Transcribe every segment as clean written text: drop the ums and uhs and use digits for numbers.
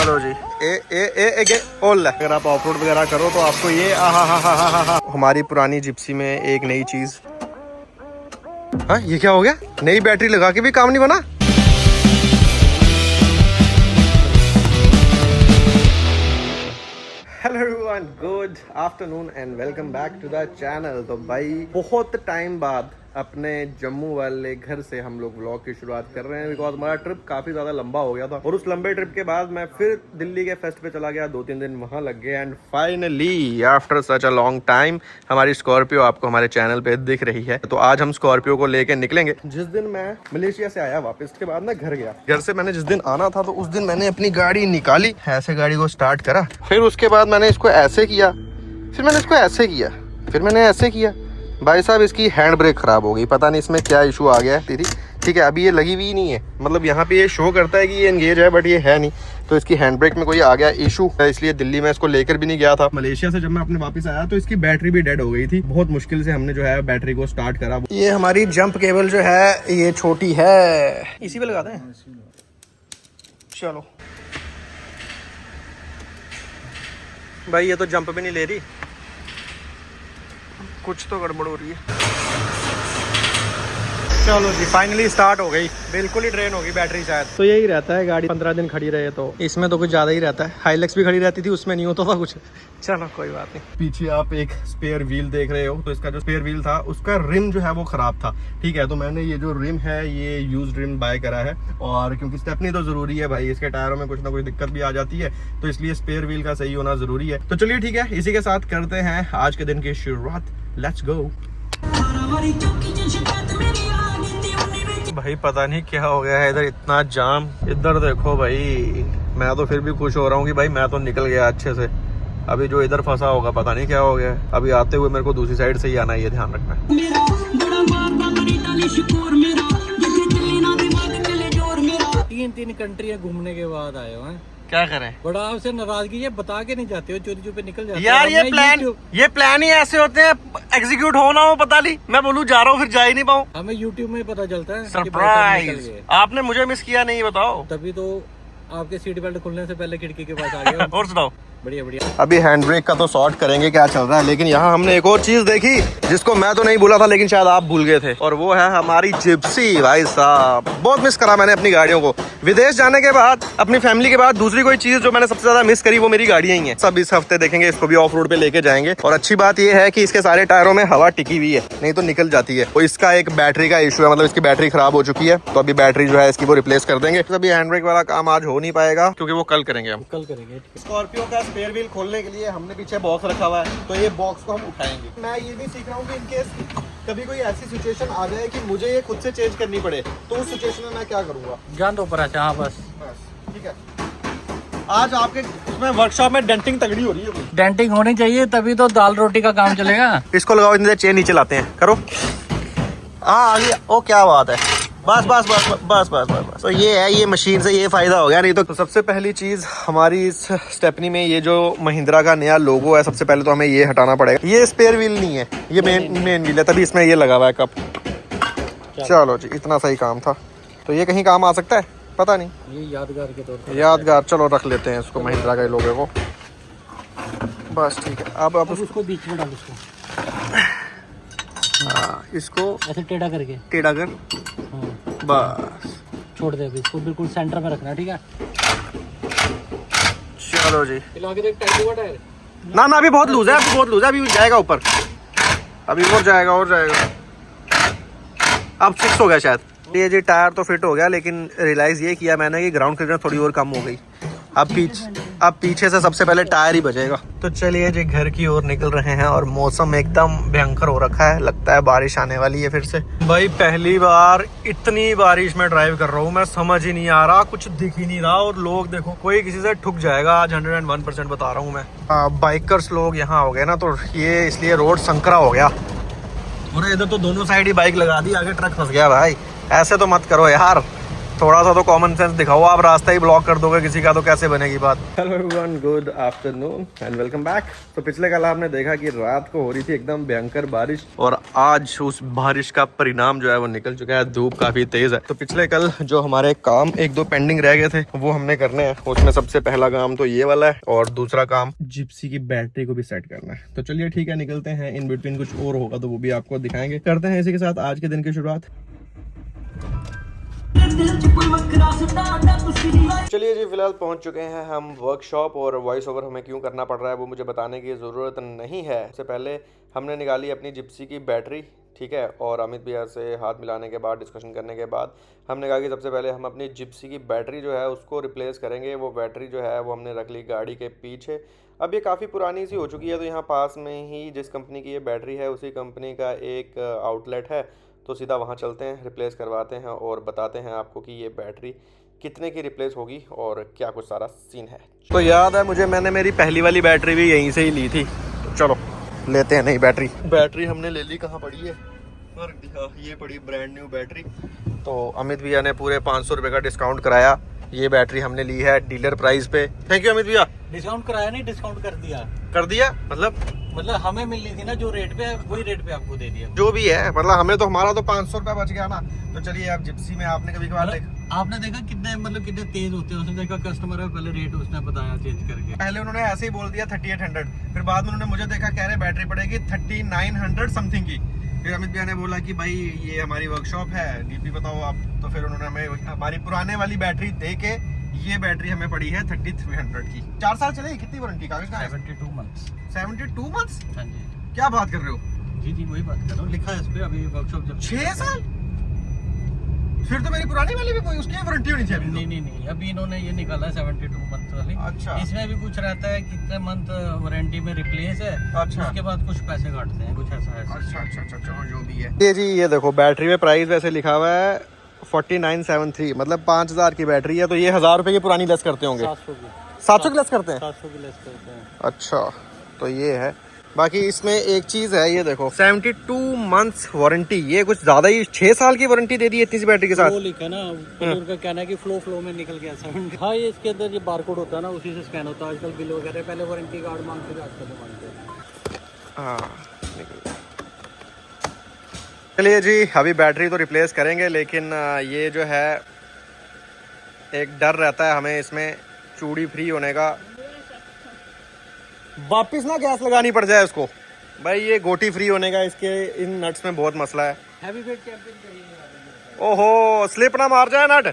चलो जी ए ओल। अगर आप ऑफ रोड वगैरह करो तो आपको ये हा हमारी पुरानी जिप्सी में एक नई चीज। हाँ ये क्या हो गया, नई बैटरी लगा के भी काम नहीं बना। Hello everyone, good afternoon and welcome back to the channel. तो भाई बहुत टाइम बाद अपने जम्मू वाले घर से हम लोग व्लॉग की शुरुआत कर रहे हैं, बिकॉज हमारा ट्रिप काफी ज्यादा लंबा हो गया था और उस लंबे ट्रिप के बाद मैं फिर दिल्ली के फेस्ट पे चला गया। 2-3 दिन वहां लग गए and finally after such a long time हमारी स्कॉर्पियो आपको हमारे चैनल पे दिख रही है। तो आज हम स्कॉर्पियो को लेके निकलेंगे। जिस दिन मैं मलेशिया से आया वापस, उसके बाद मैं घर गया। घर से मैंने जिस दिन आना था तो उस दिन मैंने अपनी गाड़ी निकाली, ऐसे गाड़ी को स्टार्ट करा, फिर उसके बाद मैंने इसको ऐसे किया, फिर मैंने इसको ऐसे किया, फिर मैंने ऐसे किया। भाई साहब इसकी हैंड ब्रेक खराब हो गई, पता नहीं इसमें क्या इशू आ गया है तेरी। ठीक है, अभी ये लगी हुई नहीं है, मतलब यहाँ पे ये शो करता है कि ये एंगेज है बट ये है नहीं, तो इसकी हैंड ब्रेक में कोई आ गया इशू, इसलिए दिल्ली में इसको लेकर भी नहीं गया था। मलेशिया से जब मैं अपने वापस आया तो इसकी बैटरी भी डेड हो गई थी। बहुत मुश्किल से हमने जो है बैटरी को स्टार्ट करा। ये हमारी जंप केबल जो है ये छोटी है, इसी पे लगाते हैं। चलो भाई ये तो जंप भी नहीं ले रही, कुछ तो गड़बड़ हो रही है। चलो जी फाइनली स्टार्ट हो गई, बिल्कुल ही ड्रेन होगी बैटरी शायद। तो यही रहता है, गाड़ी 15 दिन खड़ी रहे तो इसमें तो कुछ ज़्यादा ही रहता है। हाइलेक्स भी खड़ी रहती थी, उसमें नहीं होता था कुछ। चलो कोई बात नहीं। पीछे आप एक स्पेयर व्हील देख रहे हो, तो इसका जो स्पेयर व्हील था उसका रिम जो है वो खराब था। ठीक है, तो मैंने ये जो रिम है ये यूज्ड रिम बाय करा है, और क्योंकि स्टेपनी तो जरूरी है भाई, इसके टायरों में कुछ ना कुछ दिक्कत भी आ जाती है, तो इसलिए स्पेयर व्हील का सही होना जरूरी है। तो चलिए ठीक है, इसी के साथ करते हैं आज के दिन की शुरुआत। Let's go. भाई पता नहीं क्या हो गया है इधर, इतना जाम। इधर देखो भाई, मैं तो फिर भी खुश हो रहा हूँ कि भाई मैं तो निकल गया अच्छे से। अभी जो इधर फंसा होगा पता नहीं क्या हो गया। अभी आते हुए मेरे को दूसरी साइड से ही आना है, ये ध्यान रखना है। 3 कंट्रियां घूमने के बाद आए हो हैं, क्या करें? बड़ा आपसे नाराजगी है, बता के नहीं जाते हो, चोरी चुपे निकल जाते हो यार। ये प्लान ही ऐसे होते हैं, एग्जीक्यूट होना हो पता नहीं, मैं बोलूं जा रहा हूँ फिर जा ही नहीं पाऊँ। हमें यूट्यूब में पता चलता है। सरप्राइज, आपने मुझे मिस किया नहीं, बताओ। तभी तो आपके सीट बेल्ट खुलने से पहले खिड़की के पास आ गया। और सुनाओ। बढ़िया बढ़िया। अभी हैंड ब्रेक का तो सॉर्ट करेंगे क्या चल रहा है, लेकिन यहाँ हमने एक और चीज देखी जिसको मैं तो नहीं भूला था लेकिन शायद आप भूल गए थे, और वो है हमारी जिप्सी। भाई साहब बहुत मिस करा मैंने अपनी गाड़ियों को। विदेश जाने के बाद, अपनी फैमिली के बाद दूसरी कोई चीज जो मैंने सबसे ज्यादा मिस करी वो मेरी गाड़ियां ही हैं। सब इस हफ्ते देखेंगे, इसको भी ऑफ रोड पे लेके जाएंगे। और अच्छी बात ये है कि इसके सारे टायरों में हवा टिकी हुई है, नहीं तो निकल जाती है। तो इसका एक बैटरी का इशू है, मतलब इसकी बैटरी खराब हो चुकी है, तो अभी बैटरी जो है इसकी वो रिप्लेस कर देंगे। तो अभी हैंड ब्रेक वाला काम आज हो नहीं पाएगा क्योंकि वो कल करेंगे। हम कल करेंगे। स्कॉर्पियो का स्पेयर व्हील खोलने के लिए हमने पीछे बॉक्स रखा हुआ है, तो ये बॉक्स को हम उठाएंगे। मैं ये भी सीख रहा हूँ कि इनकेस कभी कोई ऐसी सिचुएशन आ जाए कि मुझे ये खुद से चेंज करनी पड़े, तो उस सिचुएशन में मैं क्या करूंगा। जान दो ऊपर आते हैं। हाँ बस ठीक है। आज आपके उसमें वर्कशॉप में डेंटिंग तगड़ी हो रही है। डेंटिंग होनी चाहिए, तभी तो दाल रोटी का काम चलेगा। इसको लगाओ, इतने चेन नीचे लाते हैं, करो। हाँ आ गया। ओ क्या बात है, बस बस बस बस बस बस बस। तो ये है, ये मशीन से ये फायदा हो गया। नहीं तो सबसे पहली चीज हमारी इस स्टेपनी में ये जो महिंद्रा का नया लोगो है, सबसे पहले तो हमें ये हटाना पड़ेगा। ये स्पेयर व्हील नहीं है, ये मेन व्हील है, तभी इसमें ये लगा हुआ है कप। चलो जी, इतना सही काम था। तो ये कहीं काम आ सकता है पता नहीं, ये यादगार के तौर पर। यादगार, चलो रख लेते हैं इसको, महिंद्रा के लोगो को। बस ठीक है। अब उसको बीच में डाल, इसको इसको ऐसे टेढ़ा करके, टेढ़ा कर, बस छोड़ दे। इसको बिल्कुल सेंटर में रखना, ठीक है। चलो जी। हिला के देख, टाइट हुआ टायर। ना अभी बहुत लूज है, अभी बहुत लूज है, अभी जाएगा ऊपर, अभी और जाएगा और जाएगा। अब फिक्स हो गया शायद ये जी। टायर तो फिट हो गया, लेकिन रियलाइज ये किया मैंने कि ग्राउंड क्लियरेंस थोड़ी और कम हो गई। अब पीछे से सबसे पहले टायर ही बजेगा। तो चलिए जी घर की ओर निकल रहे हैं, और मौसम एकदम भयंकर हो रखा है, लगता है बारिश आने वाली है फिर से। भाई पहली बार इतनी बारिश में ड्राइव कर रहा हूँ, मैं समझ ही नहीं आ रहा, कुछ दिख ही नहीं रहा। और लोग देखो, कोई किसी से ठुक जाएगा आज, 101% बता रहा हूँ मैं। बाइकर्स लोग यहाँ हो गए ना, तो ये इसलिए रोड संकरा हो गया। और इधर तो दोनों साइड ही बाइक लगा दी, आगे ट्रक फंस गया। भाई ऐसे तो मत करो यार, थोड़ा सा तो कॉमन सेंस दिखाओ, आप रास्ता ही ब्लॉक कर दोगे किसी का तो कैसे बनेगी बात। Hello everyone, good afternoon and welcome back. तो पिछले कल आपने देखा कि रात को हो रही थी एकदम भयंकर बारिश, और आज उस बारिश का परिणाम जो है वो निकल चुका है, धूप काफी तेज है। तो पिछले कल जो हमारे काम एक दो पेंडिंग रह गए थे वो हमने करने हैं। उसमें सबसे पहला काम तो ये वाला है, और दूसरा काम जिप्सी की बैटरी को भी सेट करना है। तो चलिए ठीक है, निकलते हैं। इन बिटवीन कुछ और होगा तो वो भी आपको दिखाएंगे। करते हैं इसी के साथ आज के दिन की शुरुआत। चलिए जी, फिलहाल पहुंच चुके हैं हम वर्कशॉप, और वॉइस ओवर हमें क्यों करना पड़ रहा है वो मुझे बताने की ज़रूरत नहीं है। सबसे पहले हमने निकाली अपनी जिप्सी की बैटरी, ठीक है, और अमित भैया से हाथ मिलाने के बाद, डिस्कशन करने के बाद हमने कहा कि सबसे पहले हम अपनी जिप्सी की बैटरी जो है उसको रिप्लेस करेंगे। वो बैटरी जो है वो हमने रख ली गाड़ी के पीछे। अब ये काफ़ी पुरानी सी हो चुकी है, तो यहाँ पास में ही जिस कंपनी की ये बैटरी है उसी कंपनी का एक आउटलेट है, तो सीधा वहाँ चलते हैं, रिप्लेस करवाते हैं और बताते हैं आपको कि ये बैटरी कितने की रिप्लेस होगी और क्या कुछ सारा सीन है। तो याद है मुझे, मैंने मेरी पहली वाली बैटरी भी यहीं से ही ली थी। तो चलो लेते हैं नई बैटरी हमने ले ली। कहाँ पड़ी है? ये पड़ी ब्रांड न्यू बैटरी। तो अमित भैया ने पूरे 500 रुपये का डिस्काउंट कराया। ये बैटरी हमने ली है डीलर प्राइस पे। थैंक यू अमित भैया। डिस्काउंट कराया नहीं, डिस्काउंट कर दिया मतलब हमें मिलनी थी ना जो रेट पे है वही रेट पे आपको दे दिया। जो भी है, मतलब हमें तो, हमारा तो 500 रुपया बच गया ना। तो चलिए, आप जिप्सी में आपने कभी कभार आपने देखा कितने तेज होते हैं। उसने देखा कस्टमर है, पहले रेट उसने बताया चेंज करके। पहले उन्होंने ऐसे ही बोल दिया 3800, फिर बाद में उन्होंने मुझे देखा कह रहे बैटरी पड़ेगी 3900 समथिंग की। फिर अमित भैया ने बोला कि भाई ये हमारी वर्कशॉप है, डीपी बताओ आप। तो फिर उन्होंने हमें हमारी पुराने वाली बैटरी दे के ये बैटरी हमें पड़ी है 3300 की। 4 साल चलेगी। कितनी वारंटी कागज का? 72 मंथ्स। 72 मंथ्स? हाँ जी। क्या बात कर रहे हो? जी वही बात कर रहा हूँ, लिखा है इस पे। अभी वर्कशॉप जब 6 साल, फिर तो मेरी पुरानी वाली भी कोई उसकी वारंटी होनी चाहिए। नहीं, अभी इन्होंने ये निकाला है 72 मंथ वाली। अच्छा। इसमें भी कुछ रहता है कितने मंथ वारंटी में रिप्लेस है। अच्छा। उसके बाद कुछ पैसे काटते हैं, कुछ ऐसा है। अच्छा, जो भी है। ये जी, ये देखो बैटरी में प्राइस वैसे लिखा हुआ है 4973, मतलब 5000 की बैटरी है। तो ये 1000 रुपए की पुरानी लेस करते होंगे। 700 की लेस करते हैं। 700 की लेस करते हैं। अच्छा, तो ये है। बाकी इसमें एक चीज है, ये देखो 72 मंथ्स वारंटी। ये कुछ ज्यादा ही 6 साल की वारंटी दे दी है इतनी सी बैटरी के साथ। वो लिखा ना, उनका कहना है कि फ्लो में निकल गया 70। हाँ, ये इसके अंदर ये बारकोड होता है ना, उसी से स्कैन होता है। आजकल बिल वगैरह पहले वारंटी कार्ड मांगते थे, आजकल तो मांगते हैं। हाँ, चलिए जी, अभी बैटरी तो रिप्लेस करेंगे, लेकिन ये जो है एक डर रहता है हमें इसमें चूड़ी फ्री होने का। वापिस ना गैस लगानी पड़ जाए उसको। भाई ये गोटी फ्री होने का इसके इन नट्स में बहुत मसला है। हैवी वेट चैंपियन चाहिए। ओहो, स्लिप ना मार जाए नट।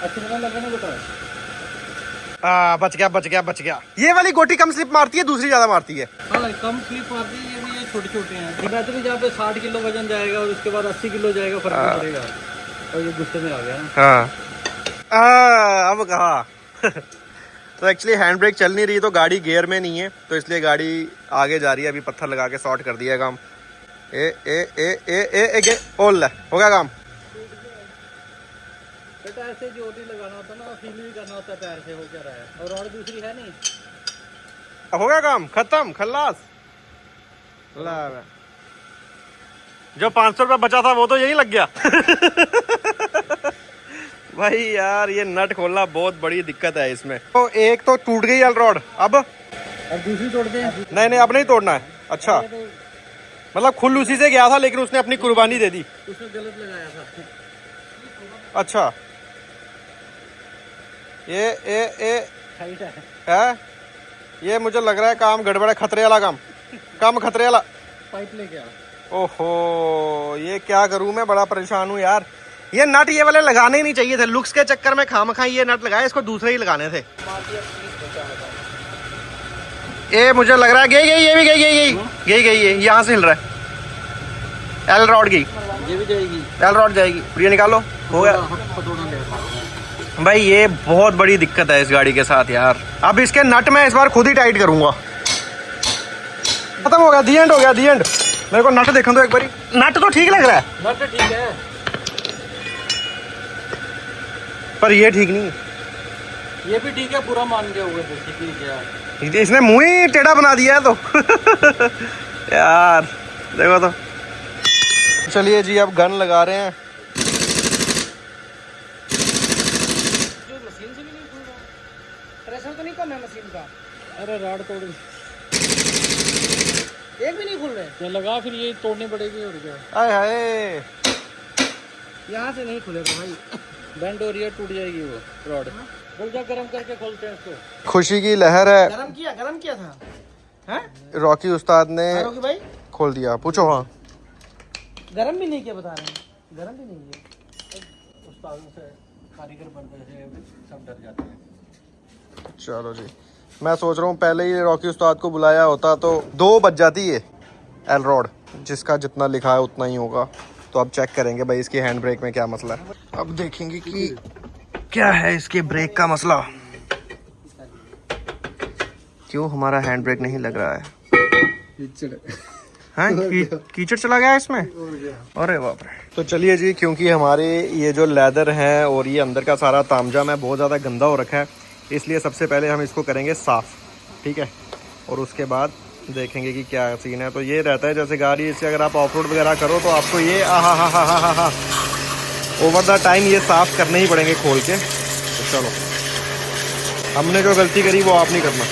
अच्छा लगा ना बेटा। बच गया। ये वाली गोटी कम स्लिप मारती है, दूसरी ज्यादा मारती है। हाँ, कम स्लिप मारती है। ये भी ये छोटे हैं। बैटरी जहाँ पे 60 किलो वजन जाएगा और उसके बाद 80 किलो जाएगा, फर्क नहीं पड़ेगा। और ये गुस्से में आ गया ना। हाँ, अब कहा। तो एक्चुअली हैंड ब्रेक चल नहीं रही, तो गाड़ी गियर में नहीं है, तो इसलिए गाड़ी आगे जा रही है। अभी पत्थर लगा के सॉर्ट कर दिया काम। ओल हो गया काम। बेटा ऐसे जोड़ी लगाना होता ना, फील भी करना होता है पैर से। हो क्या रहा है? और दूसरी है नहीं। अब हो गया काम, खत्म, खल्लास। जो 500 रुपया बचा था वो तो यही लग गया। भाई यार, ये नट खोलना बहुत बड़ी दिक्कत है इसमें। तो एक तो टूट गई अल रॉड, अब दूसरी तोड़ दे। नहीं, अब नहीं तोड़ना है। अच्छा, मतलब खुल उसी से गया था, लेकिन उसने अपनी कुर्बानी दे दी। उसने गलत लगाया था। अच्छा, ये है। ये मुझे लग रहा है काम गड़बड़ है, खतरे वाला काम खतरे वाला। पाइप लेके आ। ओहो, ये क्या करूं मैं, बड़ा परेशान हूं यार। ये नट ये वाले लगाने ही नहीं चाहिए थे। लुक्स के चक्कर में खामखा ये नट लगाए, इसको दूसरे ही लगाने थे। ये मुझे लग रहा है गई, यहाँ से हिल रहा है। एल रॉड गई, ये भी जाएगी। एल रॉड जाएगी। ये निकालो, हो गया। भाई ये बहुत बड़ी दिक्कत है इस गाड़ी के साथ यार। अब इसके नट मैं इस बार खुद ही टाइट करूंगा। खत्म हो गया, दी एंड हो गया, दी एंड। मेरे को नट देखो तो एक बारी। नट तो ठीक लग रहा है, नट ठीक है, पर ये ठीक नहीं है। ये भी ठीक है, पूरा मान गया हुआ बेसिकली क्या। इसने मुंह ही टेढ़ा बना दिया है तो। यार देखो तो। चलिए जी, अब गन लगा रहे हैं। प्रेशर तो नहीं कम है मशीन का? अरे रॉड तोड़ एक भी नहीं खुल रहे। ये लगा, फिर ये तोड़नी पड़ेगी और क्या। आए हाय, यहाँ से नहीं खुलेगा भाई, बेंड हो रही है, टूट जाएगी वो रॉड। बोल गरम करके खोलते हैं इसको। खुशी की लहर है। गरम किया था हैं? रॉकी उस्ताद ने रॉकी भाई खोल दिया। पूछो। हाँ, गरम भी नहीं किया, बता रहे हैं गरम भी नहीं किया। उस्तादों से, कारीगर बनते से सब डर जाते हैं। चलो जी, मैं सोच रहा हूँ पहले ही रॉकी उस्ताद को बुलाया होता तो 2 बज जाती है। एल रॉड जिसका जितना लिखा है उतना ही होगा। तो अब चेक करेंगे भाई इसकी हैंड ब्रेक में क्या मसला है। अब देखेंगे कि क्या है इसके ब्रेक का मसला। क्यों हमारा हैंड ब्रेक नहीं लग रहा है? हाँ, कीचड़ चला गया इसमें। अरे बाप रे। तो चलिए जी, क्योंकि हमारे ये जो लेदर है और ये अंदर का सारा तामझाम है बहुत ज़्यादा गंदा हो रखा है, इसलिए सबसे पहले हम इसको करेंगे साफ़, ठीक है। और उसके बाद देखेंगे कि क्या सीन है। तो ये रहता है जैसे गाड़ी इससे अगर आप ऑफ रोड वगैरह करो तो आपको ये हा ओवर द टाइम ये साफ़ करने ही पड़ेंगे खोल के। तो चलो, हमने जो गलती करी वो आप नहीं करना।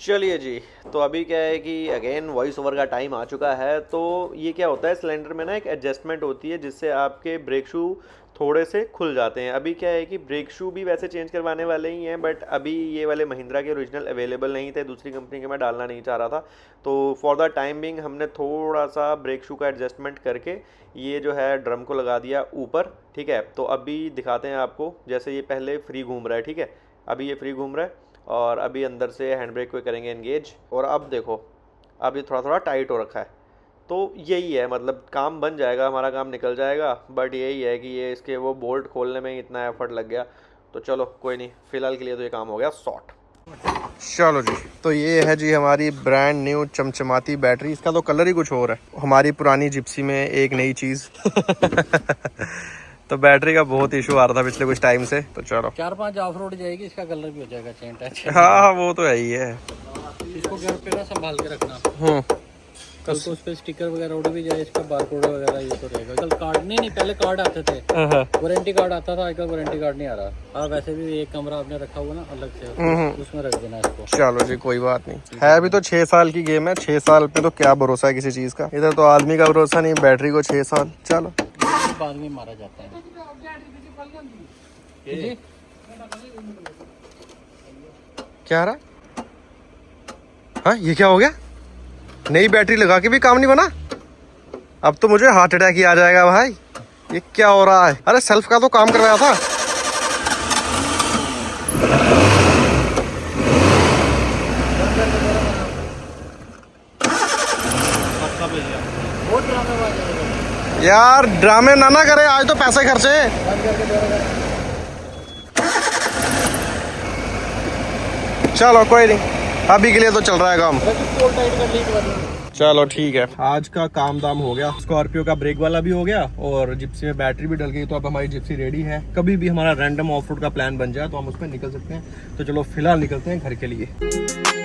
चलिए जी, तो अभी क्या है कि अगेन वॉइस ओवर का टाइम आ चुका है। तो ये क्या होता है, सिलेंडर में ना एक एडजस्टमेंट होती है जिससे आपके ब्रेक शू थोड़े से खुल जाते हैं। अभी क्या है कि ब्रेक शू भी वैसे चेंज करवाने वाले ही हैं, बट अभी ये वाले महिंद्रा के ओरिजिनल अवेलेबल नहीं थे, दूसरी कंपनी के मैं डालना नहीं चाह रहा था। तो फॉर द टाइम बिंग हमने थोड़ा सा ब्रेक शू का एडजस्टमेंट करके ये जो है ड्रम को लगा दिया ऊपर, ठीक है। तो अभी दिखाते हैं आपको। जैसे ये पहले फ्री घूम रहा है, ठीक है, अभी ये फ्री घूम रहा है और अभी अंदर से हैंड ब्रेक को करेंगे एंगेज। और अब देखो, अब ये थोड़ा थोड़ा टाइट हो रखा है। तो यही है, मतलब काम बन जाएगा, हमारा काम निकल जाएगा। बट यही है कि ये इसके वो बोल्ट खोलने में इतना एफर्ट लग गया। तो चलो कोई नहीं, फ़िलहाल के लिए तो ये काम हो गया सॉर्ट। चलो जी, तो ये है जी हमारी ब्रांड न्यू चमचमाती बैटरी। इसका तो कलर ही कुछ और है। हमारी पुरानी जिप्सी में एक नई चीज़ तो बैटरी का बहुत इशू आ रहा था पिछले कुछ टाइम से। तो चलो 4-5 ऑफ रोड जाएगी, इसका कलर भी हो जाएगा चेंज। हाँ, वो तो है ही है। इसको घर पे ना संभाल के रखना। कल तो उस पे स्टिकर वगैरह उड़ भी जाए, इसका बारकोड वगैरह ये तो रहेगा। कल कार्ड नहीं, पहले कार्ड आते थे, वारंटी कार्ड आता था, आजकल वारंटी कार्ड नहीं आ रहा। हाँ, वैसे भी एक कमरा आपने रखा हुआ ना अलग से, उसमें रख देना इसको। चलो जी, कोई बात नहीं है। अभी तो 6 साल की गेम है। 6 साल पे तो क्या भरोसा है किसी चीज का। इधर तो आदमी का भरोसा नहीं, बैटरी को 6 साल। चलो, बाद में मारा जाता है। क्या रहा? हाँ, ये क्या हो गया? नई बैटरी लगा के भी काम नहीं बना। अब तो मुझे हार्ट अटैक ही आ जाएगा भाई। ये क्या हो रहा है? अरे सेल्फ का तो काम करवाया था। यार ड्रामे ना करे, आज तो पैसे खर्चे। चलो कोई नहीं, अभी के लिए तो चल रहा है काम। चलो ठीक है, आज का काम दाम हो गया। स्कॉर्पियो का ब्रेक वाला भी हो गया और जिप्सी में बैटरी भी डल गई। तो अब हमारी जिप्सी रेडी है। कभी भी हमारा रैंडम ऑफ रोड का प्लान बन जाए तो हम उस पर निकल सकते हैं। तो चलो फिलहाल निकलते हैं घर के लिए।